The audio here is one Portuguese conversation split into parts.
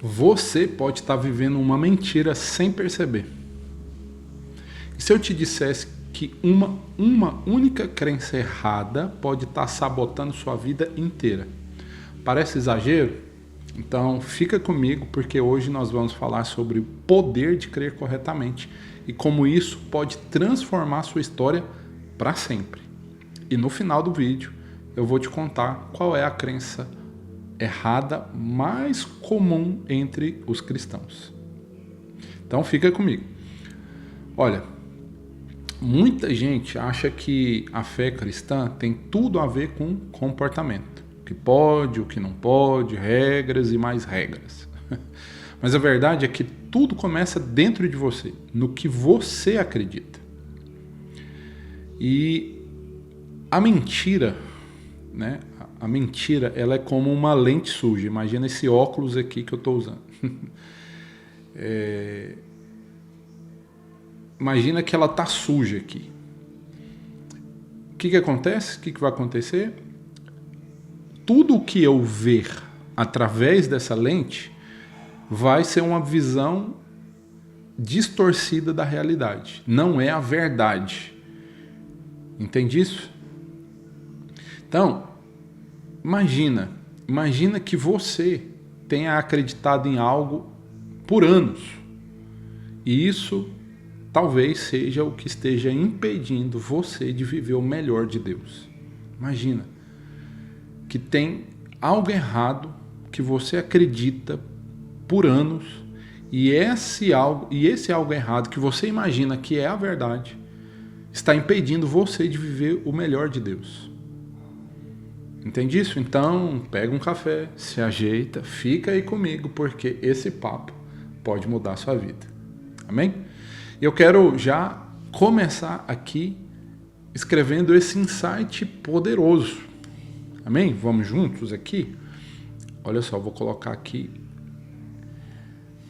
você pode estar vivendo uma mentira sem perceber. E se eu te dissesse que uma única crença errada pode estar sabotando sua vida inteira? Parece exagero? Então fica comigo, porque hoje nós vamos falar sobre o poder de crer corretamente e como isso pode transformar sua história para sempre. E no final do vídeo eu vou te contar qual é a crença errada mais comum entre os cristãos. Então fica comigo. Olha, muita gente acha que a fé cristã tem tudo a ver com comportamento. O que pode, o que não pode, regras e mais regras. Mas a verdade é que tudo começa dentro de você, no que você acredita. E a mentira, né? A mentira, ela é como uma lente suja. Imagina esse óculos aqui que eu estou usando. Imagina que ela está suja aqui. O que acontece? O que vai acontecer? Tudo o que eu ver através dessa lente vai ser uma visão distorcida da realidade. Não é a verdade. Entende isso? Então, imagina que você tenha acreditado em algo por anos. E isso talvez seja o que esteja impedindo você de viver o melhor de Deus. Imagina que tem algo errado que você acredita por anos e esse algo errado que você imagina que é a verdade está impedindo você de viver o melhor de Deus. Entende isso? Então, pega um café, se ajeita, fica aí comigo, porque esse papo pode mudar a sua vida. Amém? Eu quero já começar aqui escrevendo esse insight poderoso. Amém? Vamos juntos aqui? Olha só, vou colocar aqui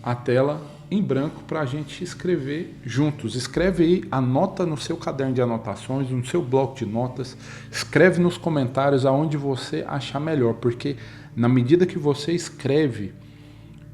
a tela em branco para a gente escrever juntos. Escreve aí, anota no seu caderno de anotações, no seu bloco de notas, escreve nos comentários aonde você achar melhor, porque na medida que você escreve,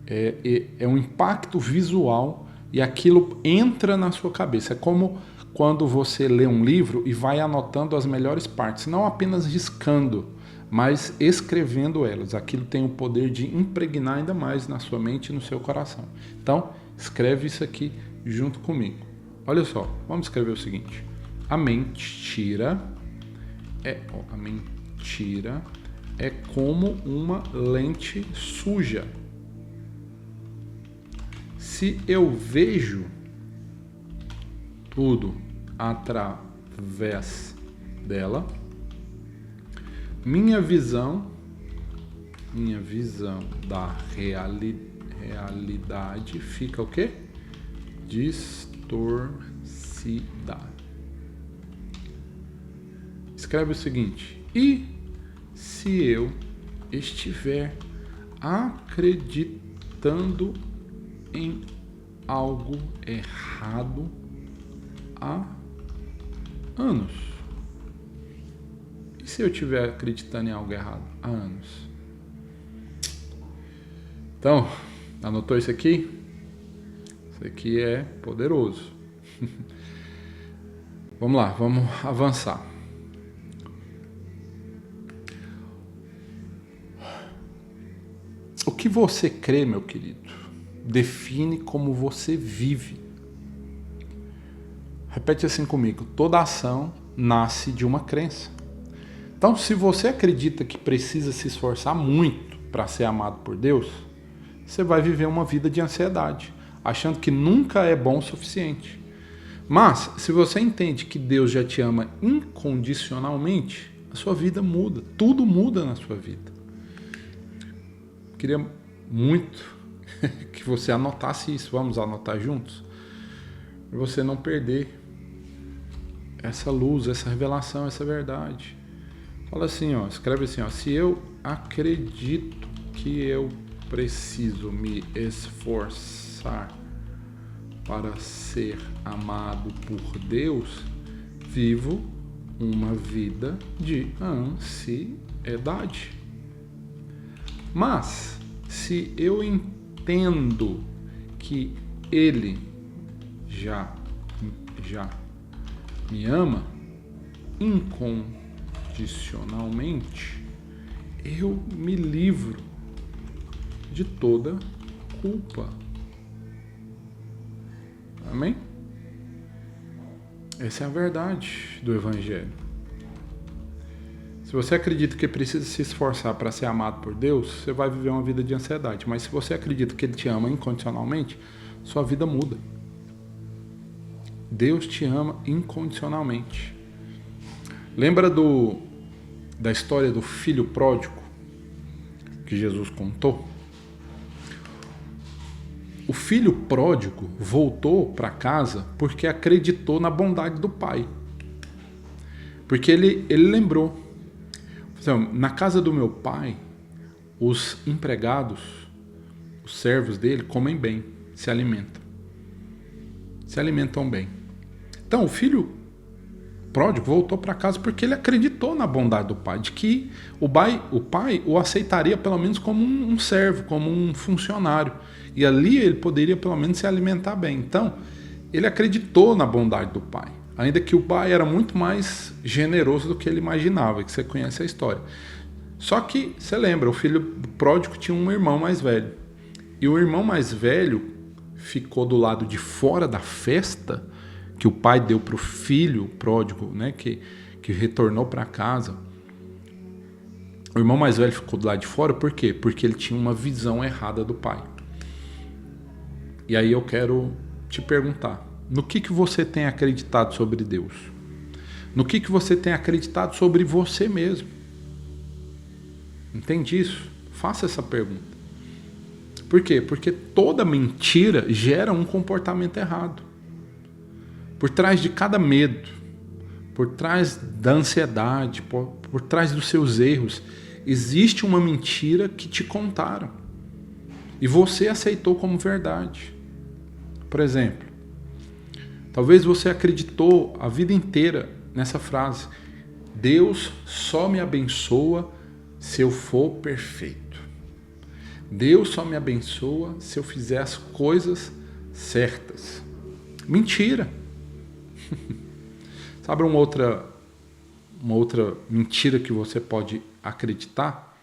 é um impacto visual e aquilo entra na sua cabeça. É como quando você lê um livro e vai anotando as melhores partes, não apenas riscando, mas escrevendo elas. Aquilo tem o poder de impregnar ainda mais na sua mente e no seu coração. Então, escreve isso aqui junto comigo. Olha só, vamos escrever o seguinte. A mentira é como uma lente suja. Se eu vejo tudo através dela, minha visão da realidade fica o quê? Distorcida. Escreve o seguinte: e se eu estiver acreditando em algo errado há anos? E se eu estiver acreditando em algo errado há anos? Então, anotou isso aqui? Isso aqui é poderoso. Vamos lá, vamos avançar. O que você crê, meu querido, define como você vive. Repete assim comigo: toda ação nasce de uma crença. Então, se você acredita que precisa se esforçar muito para ser amado por Deus, você vai viver uma vida de ansiedade, achando que nunca é bom o suficiente. Mas, se você entende que Deus já te ama incondicionalmente, a sua vida muda, tudo muda na sua vida. Queria muito que você anotasse isso, vamos anotar juntos, para você não perder essa luz, essa revelação, essa verdade. Fala assim, ó, escreve assim, ó: se eu acredito que eu preciso me esforçar para ser amado por Deus, vivo uma vida de ansiedade. Mas, se eu entendo que Ele já me ama incondicionalmente, eu me livro de toda culpa. Amém? Essa é a verdade do Evangelho. Se você acredita que precisa se esforçar para ser amado por Deus, você vai viver uma vida de ansiedade. Mas se você acredita que Ele te ama incondicionalmente, sua vida muda. Deus te ama incondicionalmente. Lembra da história do filho pródigo que Jesus contou? O filho pródigo voltou para casa porque acreditou na bondade do pai. Porque ele lembrou. Na casa do meu pai, os empregados, os servos dele, comem bem, se alimentam bem. Então o filho pródigo voltou para casa porque ele acreditou na bondade do pai, de que o pai o aceitaria pelo menos como um servo, como um funcionário. E ali ele poderia pelo menos se alimentar bem. Então, ele acreditou na bondade do pai. Ainda que o pai era muito mais generoso do que ele imaginava, que você conhece a história. Só que, você lembra, o filho pródigo tinha um irmão mais velho. E o irmão mais velho ficou do lado de fora da festa que o pai deu para o filho pródigo, né, que retornou para casa. O irmão mais velho ficou do lado de fora, por quê? Porque ele tinha uma visão errada do pai. E aí eu quero te perguntar, no que você tem acreditado sobre Deus? No que você tem acreditado sobre você mesmo? Entende isso? Faça essa pergunta. Por quê? Porque toda mentira gera um comportamento errado. Por trás de cada medo, por trás da ansiedade, por trás dos seus erros, existe uma mentira que te contaram. E você aceitou como verdade. Por exemplo, talvez você acreditou a vida inteira nessa frase: Deus só me abençoa se eu for perfeito. Deus só me abençoa se eu fizer as coisas certas. Mentira. Sabe uma outra mentira que você pode acreditar?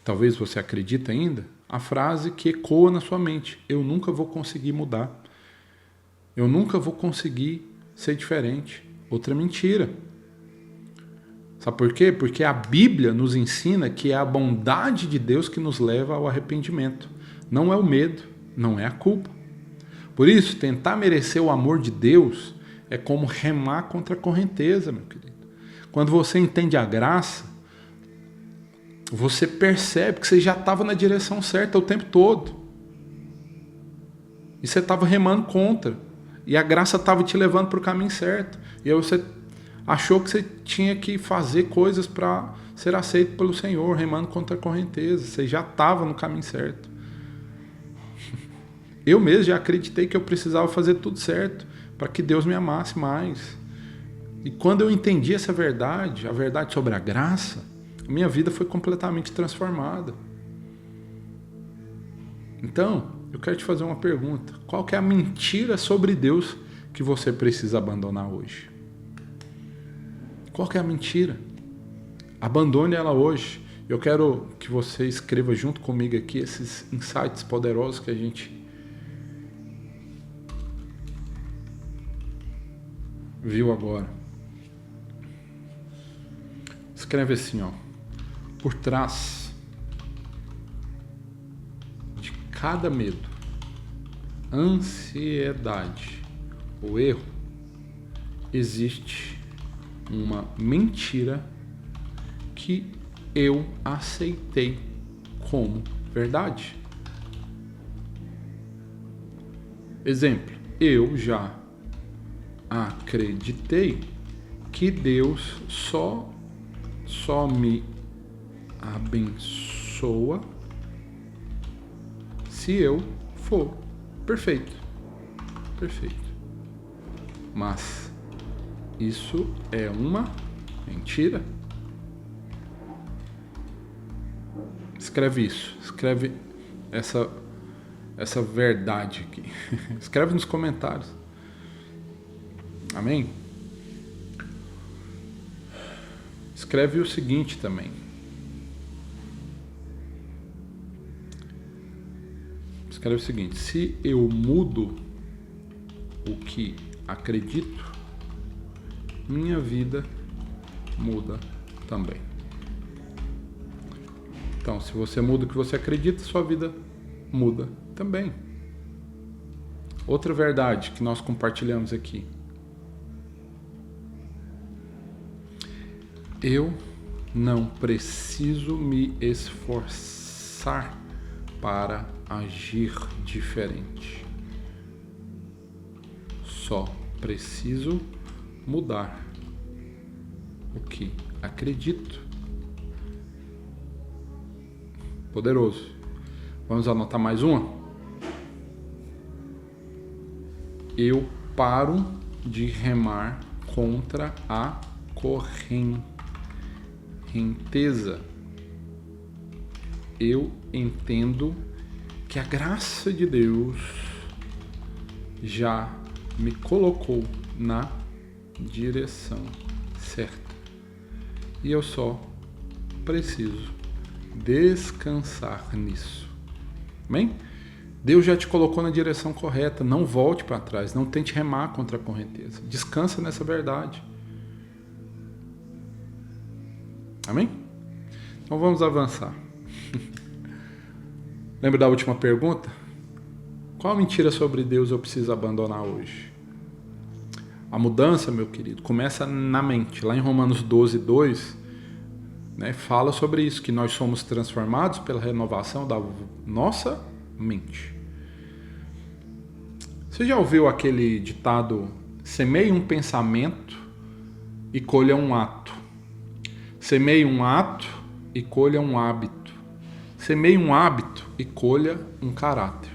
Talvez você acredite ainda. A frase que ecoa na sua mente: eu nunca vou conseguir mudar. Eu nunca vou conseguir ser diferente. Outra mentira. Sabe por quê? Porque a Bíblia nos ensina que é a bondade de Deus que nos leva ao arrependimento. Não é o medo, não é a culpa. Por isso, tentar merecer o amor de Deus é como remar contra a correnteza, meu querido. Quando você entende a graça, você percebe que você já estava na direção certa o tempo todo. E você estava remando contra. E a graça estava te levando para o caminho certo. E aí você achou que você tinha que fazer coisas para ser aceito pelo Senhor, remando contra a correnteza. Você já estava no caminho certo. Eu mesmo já acreditei que eu precisava fazer tudo certo para que Deus me amasse mais. E quando eu entendi essa verdade, a verdade sobre a graça, a minha vida foi completamente transformada. Então, eu quero te fazer uma pergunta. Qual que é a mentira sobre Deus que você precisa abandonar hoje? Qual que é a mentira? Abandone ela hoje. Eu quero que você escreva junto comigo aqui esses insights poderosos que a gente viu agora. Escreve assim, ó. Por trás de cada medo, ansiedade ou erro, existe uma mentira que eu aceitei como verdade. Exemplo, eu já acreditei que Deus só me abençoa se eu for perfeito. Mas isso é uma mentira. Escreve isso. Escreve essa verdade aqui? Escreve nos comentários. Amém? Escreve o seguinte também. Escreve o seguinte: se eu mudo o que acredito, minha vida muda também. Então, se você muda o que você acredita, sua vida muda também. Outra verdade que nós compartilhamos aqui. Eu não preciso me esforçar para agir diferente. Só preciso mudar o que acredito. Poderoso. Vamos anotar mais uma? Eu paro de remar contra a correnteza. Eu entendo que a graça de Deus já me colocou na direção certa. E eu só preciso descansar nisso. Amém? Deus já te colocou na direção correta. Não volte para trás. Não tente remar contra a correnteza. Descansa nessa verdade. Amém? Então vamos avançar. Lembra da última pergunta? Qual mentira sobre Deus eu preciso abandonar hoje? A mudança, meu querido, começa na mente. Lá em Romanos 12:2, fala sobre isso, que nós somos transformados pela renovação da nossa mente. Você já ouviu aquele ditado: semeie um pensamento e colha um ato. Semeie um ato e colha um hábito. Semeie um hábito e colha um caráter.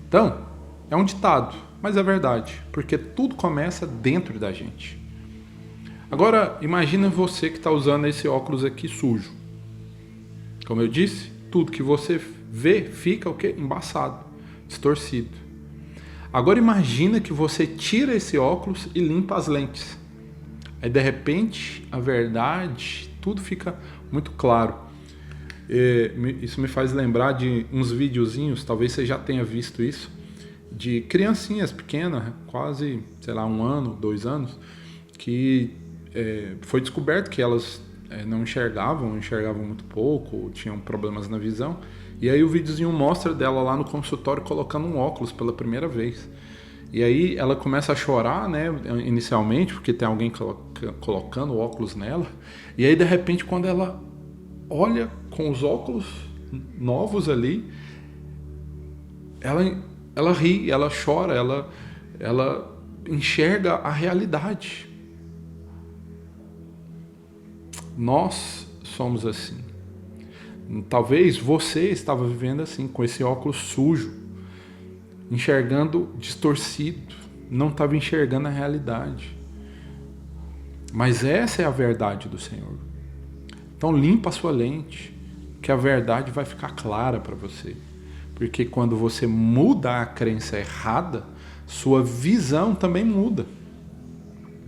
Então, é um ditado, mas é verdade, porque tudo começa dentro da gente. Agora, imagina você que está usando esse óculos aqui sujo. Como eu disse, tudo que você vê fica o quê? Embaçado, distorcido. Agora imagina que você tira esse óculos e limpa as lentes. Aí de repente, a verdade, tudo fica muito claro. Isso me faz lembrar de uns videozinhos, talvez você já tenha visto isso, de criancinhas pequenas, quase, 1 ano, 2 anos, que foi descoberto que elas não enxergavam muito pouco, tinham problemas na visão. E aí o videozinho mostra dela lá no consultório colocando um óculos pela primeira vez. E aí ela começa a chorar, inicialmente, porque tem alguém colocando óculos nela. E aí de repente, quando ela olha com os óculos novos ali, ela ri, ela chora, ela enxerga a realidade. Nós somos assim. Talvez você estava vivendo assim, com esse óculos sujo, enxergando distorcido, não estava enxergando a realidade. Mas essa é a verdade do Senhor. Então limpa a sua lente, que a verdade vai ficar clara para você. Porque quando você muda a crença errada, sua visão também muda.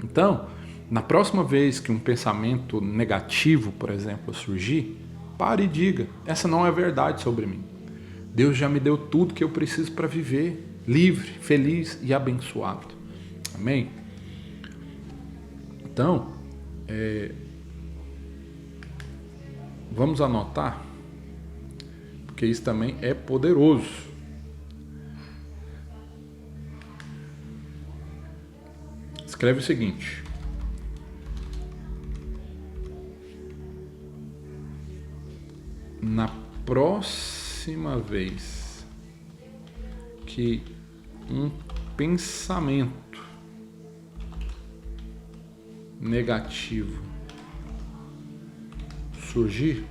Então, na próxima vez que um pensamento negativo, por exemplo, surgir, pare e diga: essa não é verdade sobre mim. Deus já me deu tudo que eu preciso para viver livre, feliz e abençoado. Amém? Então, vamos anotar, porque isso também é poderoso. Escreve o seguinte: na próxima vez que um pensamento negativo surgir,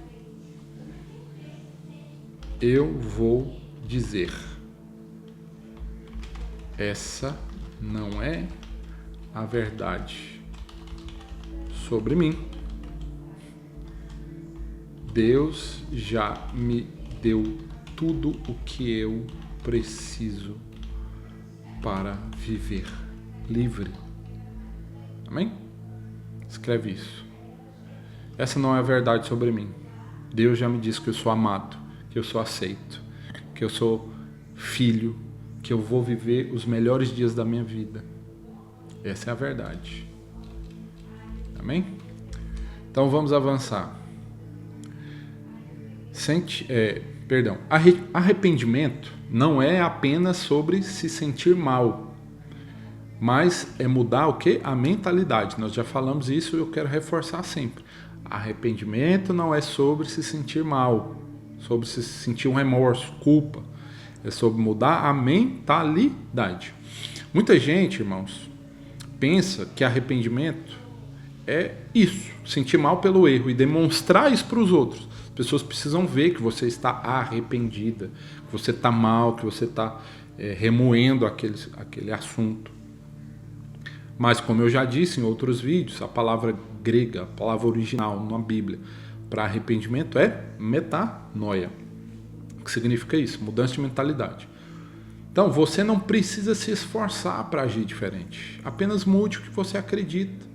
eu vou dizer: essa não é a verdade sobre mim. Deus já me deu tudo o que eu preciso para viver livre. Amém? Escreve isso. Essa não é a verdade sobre mim. Deus já me disse que eu sou amado, que eu sou aceito, que eu sou filho, que eu vou viver os melhores dias da minha vida. Essa é a verdade. Amém? Então vamos avançar. Arrependimento não é apenas sobre se sentir mal, mas é mudar o quê? A mentalidade. Nós já falamos isso e eu quero reforçar sempre. Arrependimento não é sobre se sentir mal, sobre se sentir um remorso, culpa. É sobre mudar a mentalidade. Muita gente, irmãos, pensa que arrependimento é isso, sentir mal pelo erro e demonstrar isso para os outros. As pessoas precisam ver que você está arrependida, que você está mal, que você está remoendo aquele assunto. Mas, como eu já disse em outros vídeos, a palavra grega, a palavra original na Bíblia para arrependimento é metanoia. O que significa isso? Mudança de mentalidade. Então, você não precisa se esforçar para agir diferente. Apenas mude o que você acredita.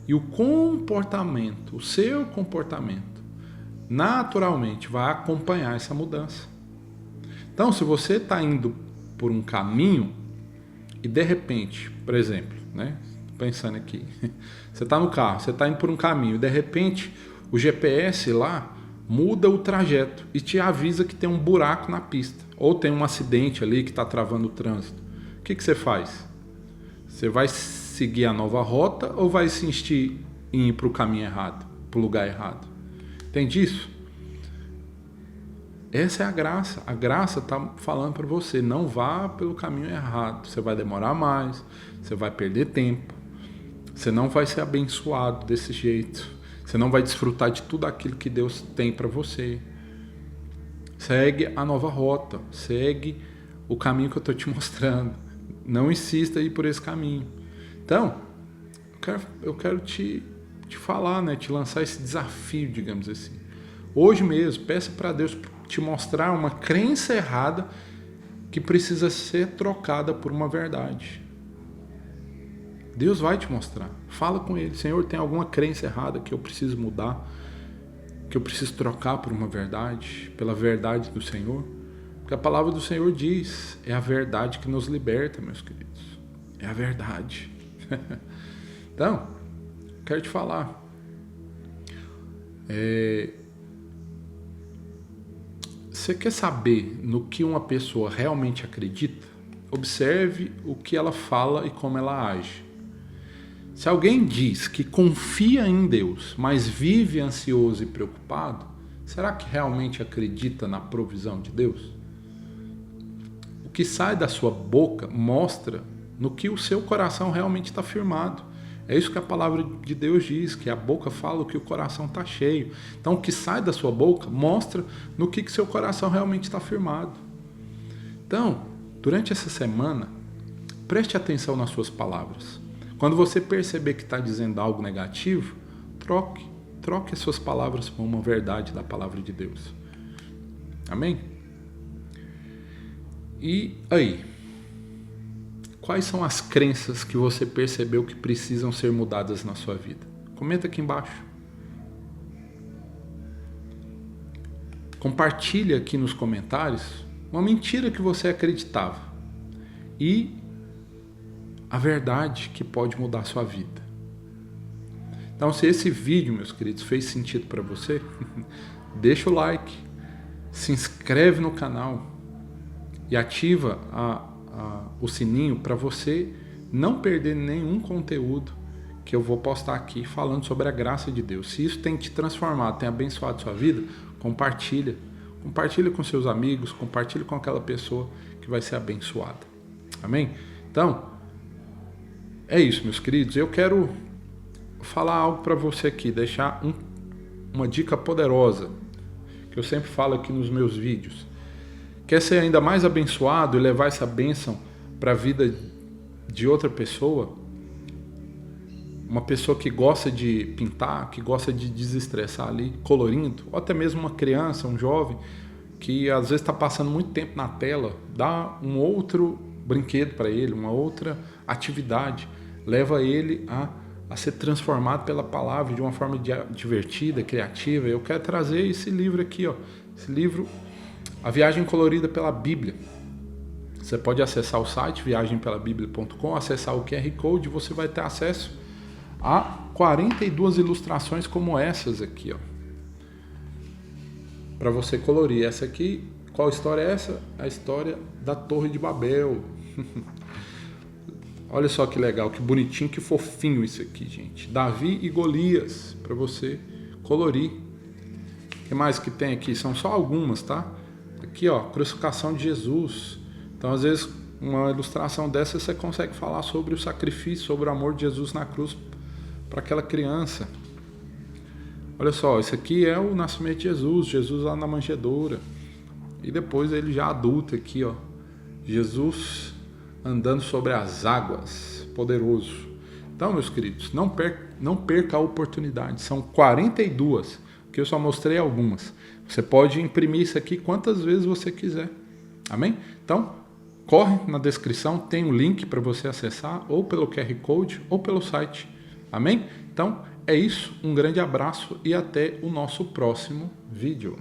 E o comportamento, o seu comportamento, naturalmente vai acompanhar essa mudança. Então, se você está indo por um caminho e de repente, por exemplo, pensando aqui, você está no carro, você está indo por um caminho e de repente o GPS lá muda o trajeto e te avisa que tem um buraco na pista ou tem um acidente ali que está travando o trânsito. O que você faz? Você vai seguir a nova rota ou vai insistir em ir para o caminho errado, para o lugar errado? Entende isso? Essa é a graça. A graça está falando para você, não vá pelo caminho errado. Você vai demorar mais, você vai perder tempo, você não vai ser abençoado desse jeito, você não vai desfrutar de tudo aquilo que Deus tem para você. Segue a nova rota, segue o caminho que eu estou te mostrando. Não insista em ir por esse caminho. Então, eu quero te falar, te lançar esse desafio, digamos assim. Hoje mesmo, peça para Deus te mostrar uma crença errada que precisa ser trocada por uma verdade. Deus vai te mostrar. Fala com Ele. Senhor, tem alguma crença errada que eu preciso mudar? Que eu preciso trocar por uma verdade? Pela verdade do Senhor? Porque a palavra do Senhor diz, é a verdade que nos liberta, meus queridos. É a verdade. Então, quero te falar. Você quer saber no que uma pessoa realmente acredita? Observe o que ela fala e como ela age. Se alguém diz que confia em Deus, mas vive ansioso e preocupado, será que realmente acredita na provisão de Deus? O que sai da sua boca mostra no que o seu coração realmente está firmado. É isso que a palavra de Deus diz, que a boca fala o que o coração está cheio. Então, o que sai da sua boca mostra no que seu coração realmente está firmado. Então, durante essa semana, preste atenção nas suas palavras. Quando você perceber que está dizendo algo negativo, troque as suas palavras por uma verdade da palavra de Deus. Amém? E aí? Quais são as crenças que você percebeu que precisam ser mudadas na sua vida? Comenta aqui embaixo. Compartilha aqui nos comentários uma mentira que você acreditava e a verdade que pode mudar a sua vida. Então, se esse vídeo, meus queridos, fez sentido para você, deixa o like, se inscreve no canal e ativa o sininho para você não perder nenhum conteúdo que eu vou postar aqui falando sobre a graça de Deus. Se isso tem te transformado, tem abençoado a sua vida, compartilha. Compartilha com seus amigos, compartilha com aquela pessoa que vai ser abençoada. Amém? Então, é isso, meus queridos. Eu quero falar algo para você aqui, deixar uma dica poderosa, que eu sempre falo aqui nos meus vídeos. Quer ser ainda mais abençoado e levar essa bênção para a vida de outra pessoa? Uma pessoa que gosta de pintar, que gosta de desestressar ali, colorindo, ou até mesmo uma criança, um jovem, que às vezes está passando muito tempo na tela, dá um outro brinquedo para ele, uma outra atividade, leva ele a ser transformado pela palavra de uma forma divertida, criativa. Eu quero trazer esse livro aqui, ó, esse livro, A Viagem Colorida pela Bíblia. Você pode acessar o site viagempelabiblia.com, acessar o QR Code, e você vai ter acesso a 42 ilustrações como essas aqui, ó, para você colorir. Essa aqui, qual história é essa? A história da Torre de Babel. Olha só que legal, que bonitinho, que fofinho isso aqui, gente. Davi e Golias, para você colorir. O que mais que tem aqui? São só algumas, tá? Aqui, ó, crucificação de Jesus. Então, às vezes, uma ilustração dessa você consegue falar sobre o sacrifício, sobre o amor de Jesus na cruz para aquela criança. Olha só, esse aqui é o nascimento de Jesus, Jesus lá na manjedoura. E depois ele já adulto aqui, ó, Jesus andando sobre as águas, poderoso. Então, meus queridos, não perca a oportunidade. São 42, que eu só mostrei algumas. Você pode imprimir isso aqui quantas vezes você quiser. Amém? Então, corre na descrição, tem um link para você acessar, ou pelo QR Code, ou pelo site. Amém? Então, é isso. Um grande abraço e até o nosso próximo vídeo.